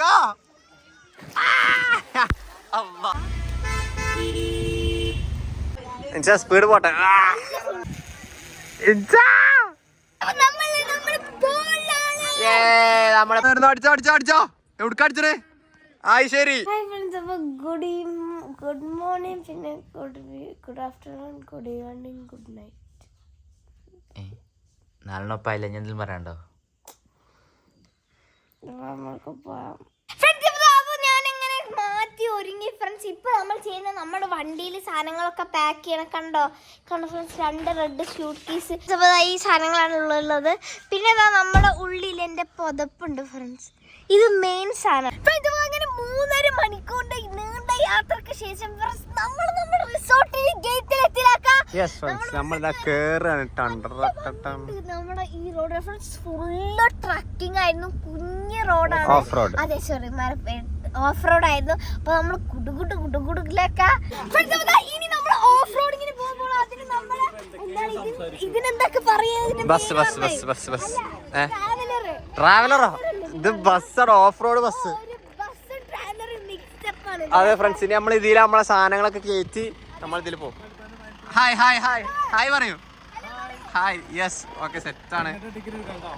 go. Allah. Incha speed പോട്ടെ. Incha. അടിച്ചോ എവിടേക്ക് അടിച്ചേ? ആയി ശരി. ഗുഡ് മോർണിംഗ്, പിന്നെ good afternoon, good evening, good night. നാളെയൊപ്പായില്ല, ഞാൻ എന്തെങ്കിലും പറയാണ്ടോ? മാറ്റി ഒരുങ്ങി ഫ്രണ്ട്സ്. ഇപ്പൊ നമ്മൾ ചെയ്യുന്ന നമ്മുടെ വണ്ടിയിൽ സാധനങ്ങളൊക്കെ പാക്ക് ചെയ്യണം. കണ്ടോ ഫ്രണ്ട്സ്, 2 റെഡ് സ്യൂട്ട് കേസ്. ഈ സാധനങ്ങളാണ് ഉള്ളത്. പിന്നെ നമ്മുടെ ഉള്ളിൽ എൻ്റെ പുതപ്പുണ്ട് ഫ്രണ്ട്സ്. ഇത് മെയിൻ സാധനം. അങ്ങനെ 3.5 മണിക്കൂറിന്റെ നീണ്ട യാത്രക്ക് ശേഷം നമ്മൾ നമ്മുടെ റിസോർട്ടിൽ ഗേറ്റിലെത്തിലാക്കാം. നമ്മുടെ ഈ റോഡ് ഫ്രണ്ട്സ് ഫുള്ള് ട്രക്കിംഗ് ആയിരുന്നു. കുഞ്ഞ് റോഡാണ്. അതെ, സോറി, ഓഫ് റോഡ് ആയിരുന്നു. അപ്പൊ നമ്മൾ കുടുകുടുക്കിലേക്ക ഇനി നമ്മൾ ഓഫ് റോഡിങ്ങിന് പോകുമ്പോൾ അതിന് നമ്മള് ഇതിനെന്തൊക്കെ പറയാ? ട്രാവലറോ? ഇത് ബസ്സാണ്, ഓഫ് റോഡ് ബസ്. അതെ ഫ്രണ്ട്സ്, ഇനി നമ്മൾ ഇതിൽ നമ്മളെ സാധനങ്ങളൊക്കെ കയറ്റി നമ്മൾ ഇതിൽ പോകും. ഹായ് ഹായ് ഹായ് ഹായ് പറയൂ. ഹായ്. യെസ്, ഓക്കെ, സെറ്റ് ആണ്.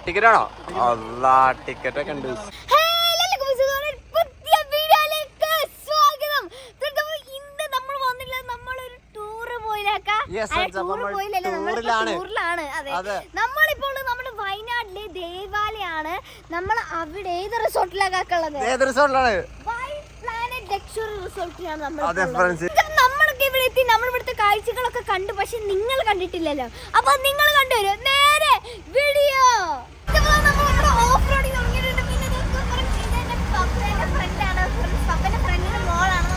ടിക്കറ്റ് ആണോ? അല്ലാ, ടിക്കറ്റ് ഒക്കെ ഉണ്ട്. നമ്മളിപ്പോൾ നമ്മുടെ വയനാട്ടിലെ ദേവാലയാണ്. നമ്മൾ അവിടെ ഏത് റിസോർട്ടിലേക്കുള്ളത്? നമ്മളൊക്കെ ഇവിടെ എത്തി. നമ്മൾ ഇവിടുത്തെ കാഴ്ചകളൊക്കെ കണ്ടു, പക്ഷെ നിങ്ങൾ കണ്ടിട്ടില്ലല്ലോ. അപ്പൊ നിങ്ങൾ കണ്ടുവരും നേരെ വീഡിയോ. ഓഫ് റോഡിങ് തുടങ്ങിയിട്ടുണ്ട്. പിന്നെ പപ്പന്റെ ഫ്രണ്ടാണ്, പപ്പന്റെ ഫ്രണ്ടിന്റെ മോളാണ്.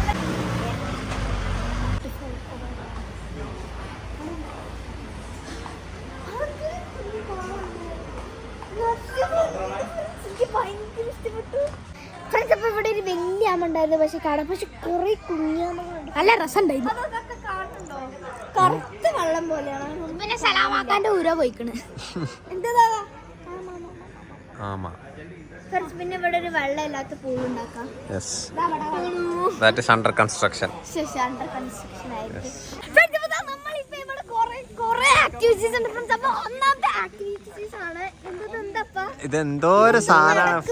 ഇവിടെ ഒരു വലിയ ആമ ഉണ്ടായിരുന്നു, പക്ഷെ കാണാൻ പക്ഷെ കുറെ കുഞ്ഞാമകളുണ്ട്. നല്ല രസമുണ്ടായിരുന്നു. കറുത്ത വെള്ളം പോലെയാണ്. പിന്നെ സലാമാക്കാന്റെ ഊര പോയിക്കണ്. എന്താ പിന്നെ ഇവിടെ ഒരു വെള്ളം ഇല്ലാത്ത പൂളുണ്ടാക്കാം. അണ്ടർ കൺസ്ട്രക്ഷൻ ആയിരിക്കും. ഇതെന്തോ ഒരു സാധനമാണ്.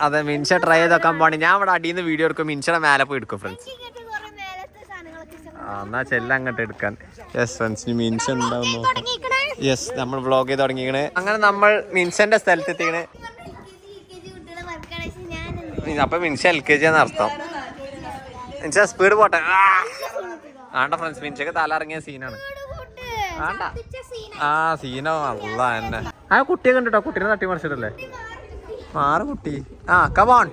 അതെ, മിൻഷ ട്രൈ ചെയ്ത് നോക്കാൻ പോണി. ഞാൻ ഇവിടെ അടിയിൽ നിന്ന് വീഡിയോ എടുക്കും, മിൻഷയുടെ മേലെ പോയി എടുക്കും ഫ്രണ്ട്സ്. എന്നാ ചെല്ല അങ്ങോട്ട് എടുക്കാൻ. യെസ് ഫ്രണ്ട്സ്, മിൻഷ ഉണ്ടാവുന്നു. യെസ്, നമ്മൾ വ്ളോഗ് ചെയ്ത് തുടങ്ങിക്കണ്. അങ്ങനെ നമ്മൾ മിൻഷന്റെ സ്ഥലത്ത് എത്തിക്കണ്. അപ്പൊ മിൻഷ LKG എന്ന് അർത്ഥം. മിൻഷ സ്പീഡ് പോട്ടെ. ആണ്ട ഫ്രണ്ട്സ്, മിൻഷക്ക് തലറങ്ങിയ സീനാണ്. ആണ്ട ആ സീനോ അല്ല എന്നെ. ആ കുട്ടിയെ കണ്ടിട്ടോ, കുട്ടീനെ തട്ടി മറിച്ചിട്ടല്ലേ? മാറ് കുട്ടി. ആ കമോൺ.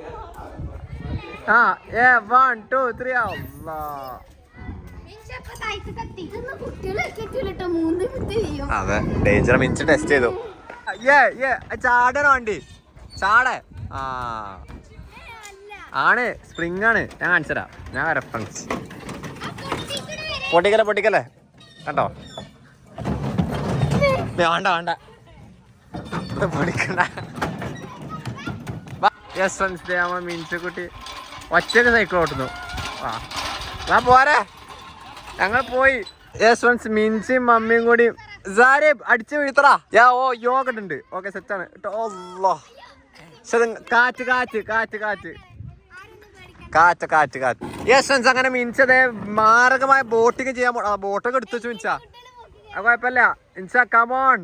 ആ 1 2 3. അതെ, ഡേഞ്ചർ. മിൻസ് ടെസ്റ്റ് ചെയ്തു. ചാടണോ വണ്ടി? ചാടേ. ആ ആണ്, സ്പ്രിങ് ആണ്. ഞാൻ കാണിച്ചരാ, ഞാൻ വരാം ഫ്രണ്ട്സ്. പൊട്ടിക്കല്ലേ കണ്ടോ? വേണ്ട പൊടിക്കണ്ട. യെസ് ഫ്രണ്ട്സ്, നമ്മൾ മിൻസുകുട്ടി ഒറ്റക്ക് സൈക്കിൾ ഓട്ടുന്നു. ആ പോരെ, ഞങ്ങൾ പോയി. യെസ് ഫ്രണ്ട്സ്, മിൻസും മമ്മിയും കൂടി സാരേബ് അടിച്ചു വീഴ്ത്തറാ. ഓ യോഗട്ടുണ്ട്. ഓക്കെ, സെറ്റാണ്. കാറ്റ്. യെസ് ഫ്രണ്ട്സ്, അങ്ങനെ മിൻസതെ മാരകമായ ബോട്ടിങ് ചെയ്യാൻ ബോട്ടൊക്കെ എടുത്തു വെച്ചു മിൻസ. അത് കുഴപ്പമില്ല മിൻസ, കമോൺ.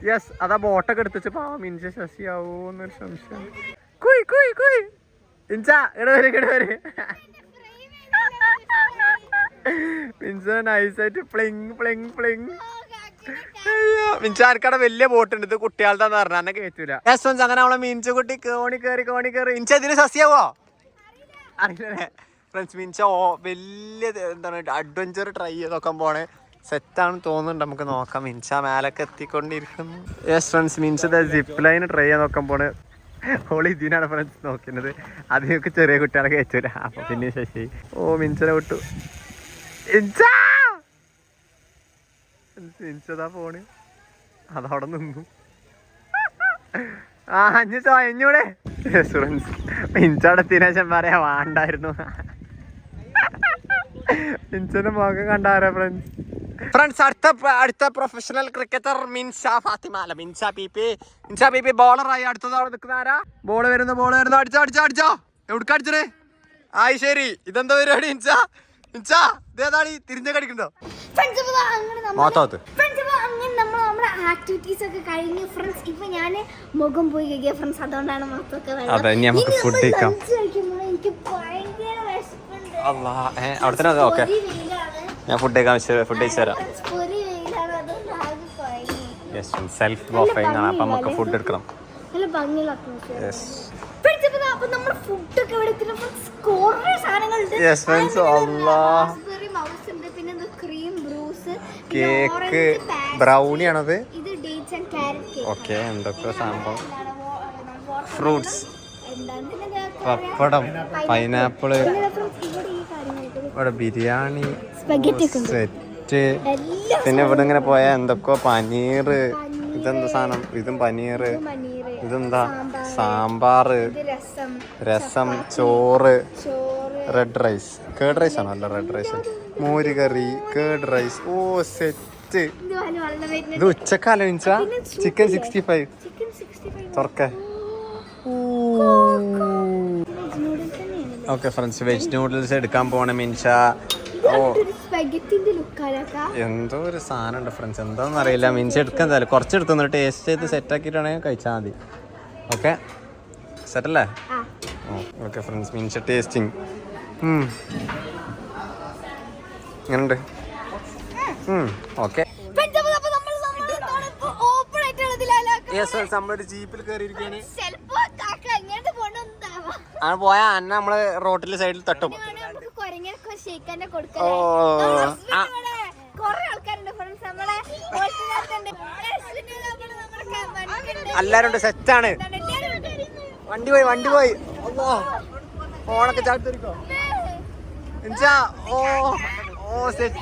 യെസ്, അതാ ബോട്ടൊക്കെ എടുത്തു വെച്ചു. പാവം മിൻസ ശശിയാവോന്നൊരു സംശയം. കുയ് മിൻസ ഇട വരെ മിൻസ നൈസായിട്ട് പ്ലിങ്. മിൻസാർക്കടെ വലിയ ബോട്ടുണ്ട്. ഇത് കുട്ടികളുടെന്ന് പറഞ്ഞാൽ എന്നെ കയറ്റൂല. യെസ് ഫ്രണ്ട്സ്, അങ്ങനെ നമ്മളെ മിൻസ കുട്ടി കോണി കയറി. മിൻസ ഇതിന് സസ്യാവോ അറിയില്ലേ ഫ്രണ്ട്സ്? മിൻസ വലിയ എന്താണ് അഡ്വഞ്ചർ ട്രൈ ചെയ്ത് നോക്കാൻ പോണേ. സെറ്റാണെന്ന് തോന്നുന്നുണ്ട്. നമുക്ക് നോക്കാം. മിൻസ മേലൊക്കെ എത്തിക്കൊണ്ടിരിക്കുന്നു. Yes friends, മിൻസ zip line try ചെയ്യാൻ നോക്കാൻ പോണ്. ഓൾ ഇതിനാണ് ഫ്രണ്ട്സ് നോക്കുന്നത്. അതിനൊക്കെ ചെറിയ കുട്ടികളെ കയറ്റൂല. അപ്പൊ പിന്നെ ശശി മിൻസനെ വിട്ടു. മിൻസതാ പോണ്. അതവിടെ നിന്നു. അഞ്ഞൂടെ മിഞ്ചോടത്തിന് ശേഷം പറയാ വേണ്ടായിരുന്നു. മിഞ്ചന്റെ മുഖം കണ്ടാരാ ഫ്രണ്ട്സ്. അടുത്ത പ്രൊഫഷണൽ ക്രിക്കറ്റർ മിൻഷ ഫാത്തിമ അല്ല മിൻഷ പി പി ബോളറായി അടുത്തതോടെ നിൽക്കുന്ന ആരാ? ബോൾ വരുന്നു അടിച്ചോ എവിടേക്ക് അടിച്ചേ? ആയി ശരി. ഇതെന്താ പരിപാടി? ഇതേതാടി തിരിഞ്ഞ കടിക്കണ്ടോ? ആക്ടിവിറ്റീസ് ഒക്കെ കഴിഞ്ഞു ഫ്രണ്ട്സ്. ഇപ്പൊ ഞാൻ മുഖം പോയി കഴിക്കുക ഫ്രണ്ട്സ്. അതുകൊണ്ടാണ് മുഖത്തൊക്കെ നമുക്ക് ഫുഡ് കഴിക്കാം. എനിക്ക് ഭയങ്കര വിശപ്പുണ്ട്. ഓക്കെ ഞാൻ ഫുഡ് കഴിച്ചു തരാം. സെൽഫ് ബഫയിങ് ആണ്. അപ്പൊ നമുക്ക് ഫുഡ് എടുക്കണം. നല്ല ഭംഗിയുള്ള അറ്റ്മോസ്ഫിയർ. അപ്പൊ നമ്മൾ ഫുഡൊക്കെ ഇവിടെ കുറേ സാധനങ്ങളുണ്ട്. പിന്നെ ക്രീം ബ്രൂസ്, കേക്ക്, ബ്രൗണി ആണത്. ഇത് dates and carrot cake. Okay എന്തൊക്കെ സംഭവം. ഫ്രൂട്ട്സ്, പപ്പടം, പൈനാപ്പിള്, ഇവിടെ ബിരിയാണി സെറ്റ്. പിന്നെ ഇവിടെ ഇങ്ങനെ പോയാ എന്തൊക്കെയോ പനീർ. ഇതെന്താ സാധനം? ഇതും പനീർ. ഇതെന്താ? സാമ്പാറ്, രസം, ചോറ്, റെഡ് റൈസ്. കേർഡ് റൈസ് ആണോ? അല്ല റെഡ് റൈസ്. മോര് കറി, കേർഡ് റൈസ്. ഓ സെറ്റ്. ഇത് ഉച്ചക്കാലം ചിക്കൻ 65 തുറക്ക. ഓക്കെ ഫ്രണ്ട്സ്, വെജ് നൂഡിൽസ് എടുക്കാൻ പോണ മിൻഷ. ഓ എന്തോ ഒരു സാധനം ഉണ്ട് ഫ്രണ്ട്സ്, എന്താണെന്ന് അറിയില്ല. മിൻഷ എടുക്കാൻ എന്തായാലും കുറച്ച് എടുത്തു ടേസ്റ്റ് ചെയ്ത് സെറ്റ് ആക്കിയിട്ടാണെങ്കിൽ കഴിച്ചാൽ മതി. ഓക്കെ സെറ്റല്ലേ? ഓക്കെ ഫ്രണ്ട്സ്, മിൻഷ ടേസ്റ്റിംഗ് എങ്ങനെയുണ്ട്? ഓക്കെ നമ്മളൊരു ജീപ്പിൽ കയറിയിരിക്കുകയാണ്. അങ്ങനെ പോയാ അന്ന നമ്മള് റോട്ടിലെ സൈഡിൽ തട്ടും. എല്ലാരും ഉണ്ട്, സെറ്റാണ്. വണ്ടി പോയി ഫോണൊക്കെ ചാടിത്തിരിക്കോ? ഓ സെറ്റ്.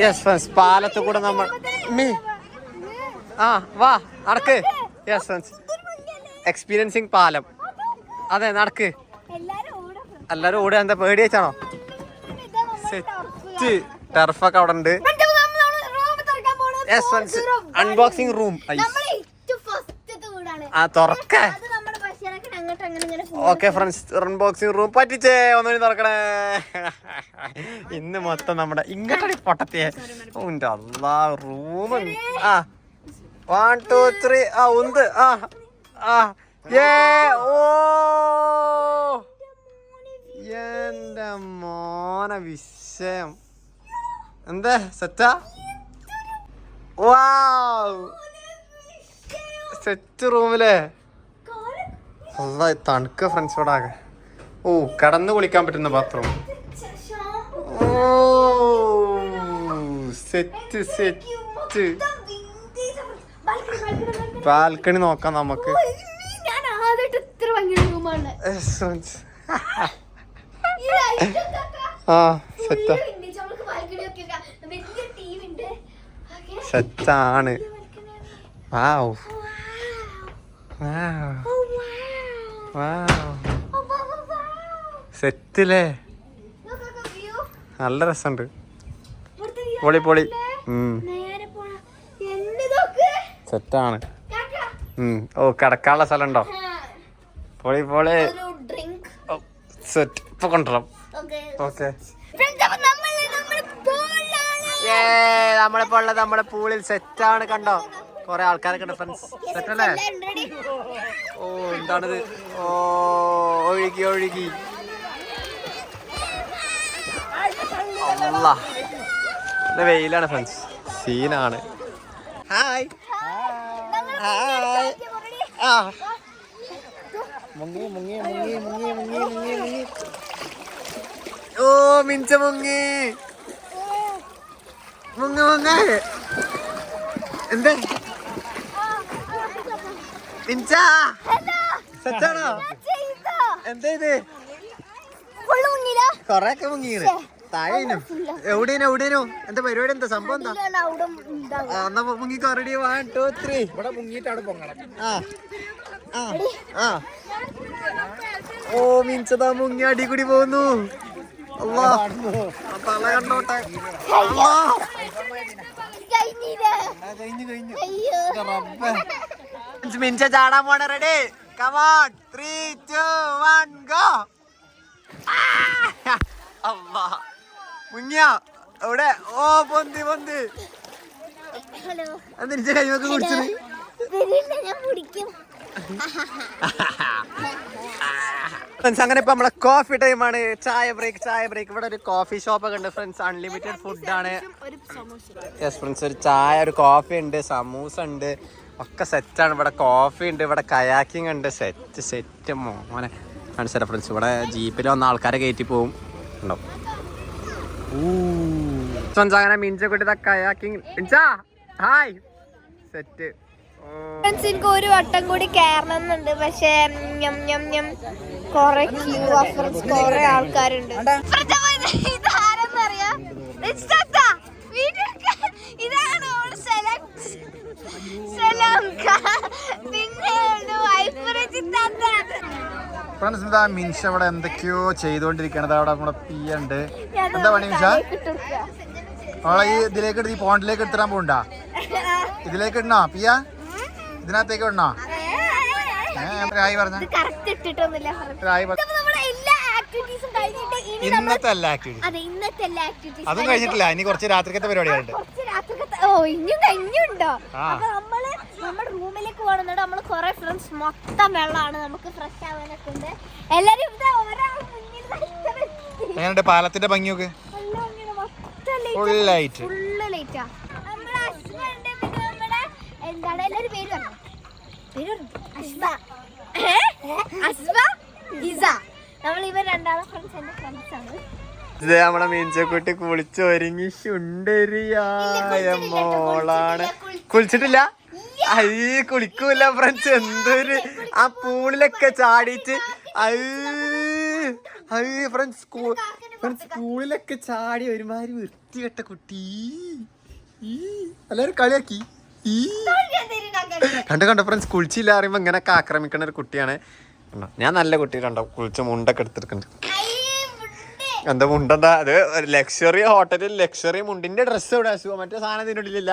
യെസ് ഫ്രണ്ട്സ്, പാലത്ത് കൂടെ നമ്മൾ വാ നടക്ക്. യെസ് ഫ്രണ്ട്സ്, എക്സ്പീരിയൻസിങ് പാലം. അതെ നടക്ക്. എല്ലാരും ഓടുക. എന്താ പേടി വെച്ചാണോ? സെറ്റ് ടർഫൊക്കെ അവിടെ ഉണ്ട്. Yes friends, unboxing room. തുറക്ക. ഓക്കെ ഫ്രണ്ട്സ്, അൺബോക്സിംഗ് റൂം പറ്റിച്ചേ. ഒന്നുകൂടി തുറക്കണേ. ഇന്ന് മൊത്തം നമ്മുടെ ഇങ്ങോട്ടടി പൊട്ടത്തിയെ. റൂം 1 2 3 ഉണ്ട്. എന്റെ മോന വിഷയം. എന്താ സെറ്റാ? സെറ്റ് റൂമിലെ തണുക്ക ഫ്രണ്ട്സോടെ ആകെ. ഓ കടന്ന് കുളിക്കാൻ പറ്റുന്ന ബാത്റൂം. ഓ സെറ്റ്. ബാൽക്കണി നോക്കാം നമുക്ക്. സെറ്റാ, സെറ്റാണ്. സെറ്റില്ലേ? നല്ല രസമുണ്ട്. പൊളി സെറ്റാണ്. ഓ കിടക്കാനുള്ള സ്ഥലം ഉണ്ടോ? പൊളി സെറ്റ്. ഇപ്പൊ കൊണ്ടുവരാം. ഓക്കെ നമ്മളിപ്പോ ഉള്ളത് നമ്മുടെ പൂളിൽ. സെറ്റാണ്, കണ്ടോ? കൊറേ ആൾക്കാരൊക്കെ ഉണ്ട് ഫ്രണ്ട്സ്. സെറ്റല്ലേ? ഓ എന്താണിത്? ഓ ഒഴുകി നല്ല വെയിലാണ് ഫ്രണ്ട്സ്, സീനാണ്. ഹായ് മുങ്ങി. ഓ മിഞ്ച മുങ്ങി. എന്താ മിഞ്ച? സെറ്റാണോ? എന്താ ഇത്? ഫുള്ള് മുങ്ങില്ല. കൊറേ ഒക്കെ മുങ്ങിയാണ് താഴേനു. എവിടേനു എന്താ പരിപാടി, എന്താ സംഭവം എന്താ? ഇതിലാണ് അവിടെ ഉണ്ടാവുക. എന്നാ മുങ്ങിക്കോ. റെഡി 1 2 3. ഇവിടെ മുങ്ങിയിട്ട് അവിടെ പൊങ്ങണം. ഓ മിഞ്ചതാ മുങ്ങി അടി കൂടി പോകുന്നു. അല്ലാ തല കണ്ടോട്ടെ. കഴിഞ്ഞില്ല. കഴിഞ്ഞു അയ്യോ. മിഞ്ച ചാടാൻ പോണ. Ready come on 3 2 1 go. അല്ലാ മുങ്ങിയ എവിടെ? ഓ പൊന്തി ഹലോ. അത് നിന്റെ കൈമൊക്കെ കുടിച്ചത്. വരില്ല, ഞാൻ പിടിക്കും. ഫ്രണ്ട്സ് അങ്ങനെ ഇപ്പൊ നമ്മളെ കോഫി ടൈമാണ്. ചായ ബ്രേക്ക്. ഇവിടെ ഒരു കോഫി ഷോപ്പ് ഒക്കെ ഉണ്ട് ഫ്രണ്ട്സ്. അൺലിമിറ്റഡ് ഫുഡാണ്. യെസ് ഫ്രണ്ട്സ്, ഒരു ചായ ഒരു കോഫി ഉണ്ട്, സമൂസ ഉണ്ട്, ഒക്കെ സെറ്റാണ്. ഇവിടെ കോഫി ഉണ്ട്, ഇവിടെ കയാക്കിംഗ് ഉണ്ട്. സെറ്റ് മോനെ കാണിച്ചാ ഫ്രണ്ട്സ്. ഇവിടെ ജീപ്പിൽ വന്ന ആൾക്കാരെ കയറ്റി പോവും ഉണ്ടോ. ഫ്രണ്ട്സ് അങ്ങനെ മിഞ്ചക്കുട്ടി കയാക്കിംഗ്. Hi set. ഫ്രണ്ട്സ് എനിക്ക് ഒരു വട്ടം കൂടി കയറണം എന്നുണ്ട്, പക്ഷെ കൊറേ ക്യൂ ഫ്രണ്ട്സ്, കൊറേ ആൾക്കാരുണ്ട്. ഇതാരെന്നറിയാ? ഇതാണ് ഫ്രണ്ട്സ് എന്താ മിൻഷ ഇവിടെ എന്തൊക്കെയോ ചെയ്തോണ്ടിരിക്കണത്. അവിടെ നമ്മുടെ പി ഉണ്ട്. എന്താ പണി മിൻഷ? അവളെ ഈ ഇതിലേക്ക് ഈ പോണ്ടിലേക്ക് എടുത്തിടാൻ പോകണ്ട. ഇതിലേക്ക് ഇടണോ പിയ? ഇതിനകത്തേക്ക് ഇടണോ? രായി പറഞ്ഞ ഇന്നത്തെ എല്ലാ ആക്ടിവിറ്റീസ് അതും കഴിഞ്ഞിട്ടില്ല. ഇനി കുറച്ച് രാത്രിക്കത്തെ പരിപാടികളുണ്ട്. കഴിഞ്ഞുണ്ടോ? അപ്പൊ നമ്മുടെ റൂമിലേക്ക് പോകണമെന്നുണ്ട്. നമ്മള് കൊറേ ഫ്രണ്ട്സ് മൊത്തം വെള്ളമാണ്, നമുക്ക് ഫ്രഷ് ആവാനൊക്കെ ഉണ്ട്. എല്ലാരും എങ്ങനെയുണ്ട് പാലത്തിന്റെ ഭംഗിയൊക്കെ? Full light. എന്താണ് എല്ലാരും പേര് പറഞ്ഞു? നമ്മൾ ഇവർ രണ്ടാളും ഫ്രണ്ട്സ്, എന്റെ ഫ്രണ്ട്സ് ആണ്. ഇത് നമ്മളെ മീൻചക്കുട്ടി കുളിച്ചൊരുങ്ങി ശുണ്ടരിയായ മോളാണ്. കുളിച്ചിട്ടില്ല? അയ്യ കുളിക്കൂല ഫ്രണ്ട്സ്. എന്തൊരു ആ പൂളിലൊക്കെ ചാടിയിട്ട് ഫ്രണ്ട്സ് സ്കൂളിലൊക്കെ ചാടി ഒരുമാതിരി വൃത്തികെട്ട കുട്ടി. എല്ലാരും കളിയാക്കി. കണ്ടോ ഫ്രണ്ട്സ്, കുളിച്ചില്ല അറിയുമ്പോ ഇങ്ങനൊക്കെ ആക്രമിക്കണ ഒരു കുട്ടിയാണ്. ഞാൻ നല്ല കുട്ടി കണ്ടോ, കുളിച്ച മുണ്ടൊക്കെ എടുത്തിട്ടുണ്ട്. എന്താ മുണ്ടെന്താ അത്? ലക്ഷറി ഹോട്ടലിൽ ലക്ഷറി മുണ്ടിന്റെ ഡ്രസ്സ് ഇവിടെ മറ്റേ സാധനം ഇതിൻ്റെ ഉള്ളിലില്ല.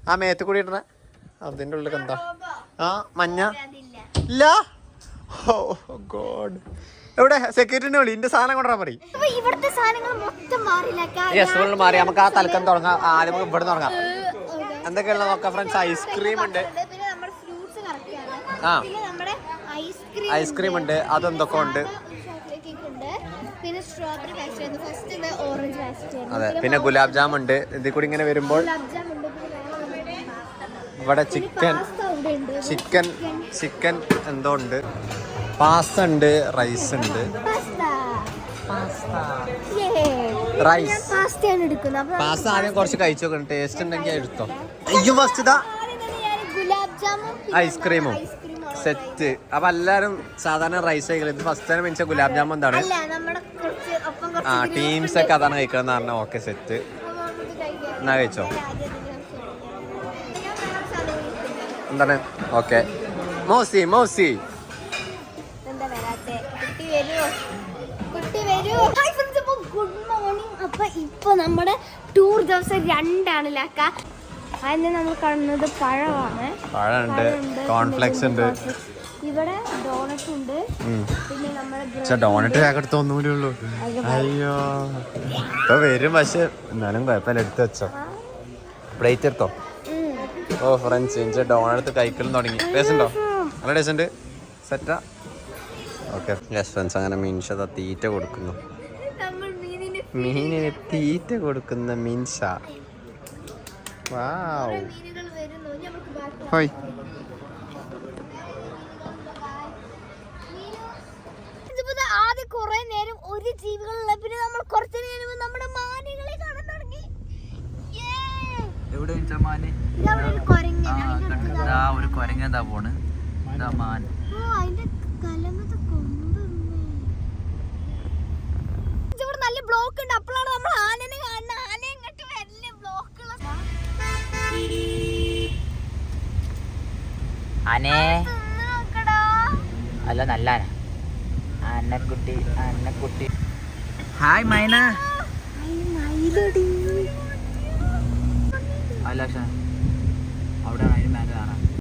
ആ മേത്ത് കൂടി ഇടണ അതിന്റെ ഉള്ളിൽ എന്താ? ആ മഞ്ഞ ഇല്ല. ഓ ഗോഡ്, എവിടെ സെക്യൂരിറ്റിന്റെ വിളി? ഇന്റെ സാധനം കൊണ്ടുവരാൻ പറയും. ഇവിടുത്തെ സാധനങ്ങൾ മൊത്തം മാറി. നമുക്ക് ആ തലക്കം തുടങ്ങാം. ആദ്യം നമുക്ക് ഇവിടെ തുടങ്ങാം. എന്തൊക്കെയുള്ള നോക്കാം ഫ്രണ്ട്സ്. ഐസ്ക്രീം ഉണ്ട്. ആ ഐസ്ക്രീം ഉണ്ട്. അതെന്തൊക്കെ ഉണ്ട്. അതെ, പിന്നെ ഗുലാബ് ജാം ഉണ്ട്. ഇതിൽ കൂടി ഇങ്ങനെ വരുമ്പോൾ ഇവിടെ ചിക്കൻ എന്തോ ഉണ്ട്. പാസ്ത ഉണ്ട്, റൈസ് ഉണ്ട്. റൈസ് പാസ്ത ആദ്യം കുറച്ച് കഴിച്ചു നോക്കണം. ടേസ്റ്റ് ഉണ്ടെങ്കിൽ എടുത്തോ. അയ്യോ ഫസ്റ്റ് ഇതാ ഐസ്ക്രീമും സെറ്റ്. അപ്പൊ എല്ലാരും സാധാരണ റൈസ് കഴിക്കണം. ഇത് ഫസ്റ്റ് ടൈം വെച്ചാൽ ഗുലാബ് ജാമുൻ എന്താണ്? ആ ടീംസ് ഒക്കെ അതാണ് കഴിക്കണം എന്ന് പറഞ്ഞാൽ ഓക്കെ സെറ്റ്. എന്നാ കഴിച്ചോ എന്താണ്? Okay മോസി good morning. അപ്പൊ ഇപ്പൊ നമ്മുടെ ടൂർ ദിവസം 2 ലാക്ക. അതിന് നമ്മൾ കാണുന്നത് പഴമുണ്ട്, കോൺഫ്ലെക്സ് ഉണ്ട്, ഇവിടെ ഡോണറ്റ് ഉണ്ട്. പിന്നെ നമ്മുടെ ഡോണറ്റ് എടുത്തൊന്നുകൂടി ഉള്ളൂ. അയ്യോ ഇപ്പൊ വരും, പക്ഷെ എന്നാലും കുഴപ്പമില്ല. എടുത്ത് വെച്ചോ, പ്ലേറ്റ് എടുത്തോ. ഓ ഫ്രണ്ട്സ് ഇഞ്ച ഡോണറ്റ് കഴിക്കലും തുടങ്ങി. ടേസ്റ്റ് ഉണ്ടോ? നല്ല ടേസ്റ്റ് ഉണ്ട്. സെറ്റാ. ഓക്കെ യെസ് ഫ്രണ്ട്സ്, അങ്ങനെ മീൻഷ തീറ്റ കൊടുക്കുന്നു. മീനിന് തീറ്റ കൊടുക്കുന്ന മീൻഷ. വാവ് ഹോയ്. ആദ്യം കുറെ നേരം ഒരു ജീവികളുള്ള, പിന്നെ നമ്മൾ കുറച്ചു നേരം നമ്മുടെ മാനുകളെ കാണാൻ തുടങ്ങി. ഒരു കൊരങ്ങ പോണ്. നല്ല ബ്ലോക്ക് ഉണ്ട്. അപ്പോഴാണ് നമ്മൾ ആനനെ കാണുന്നത്. ആന ഇങ്ങോട്ട് വലിയ ബ്ലോക്കുള്ള ആനേ അല്ല നല്ല ആന. ആനക്കുട്ടി ആനക്കുട്ടി. ഹായ് മൈന. അല്ല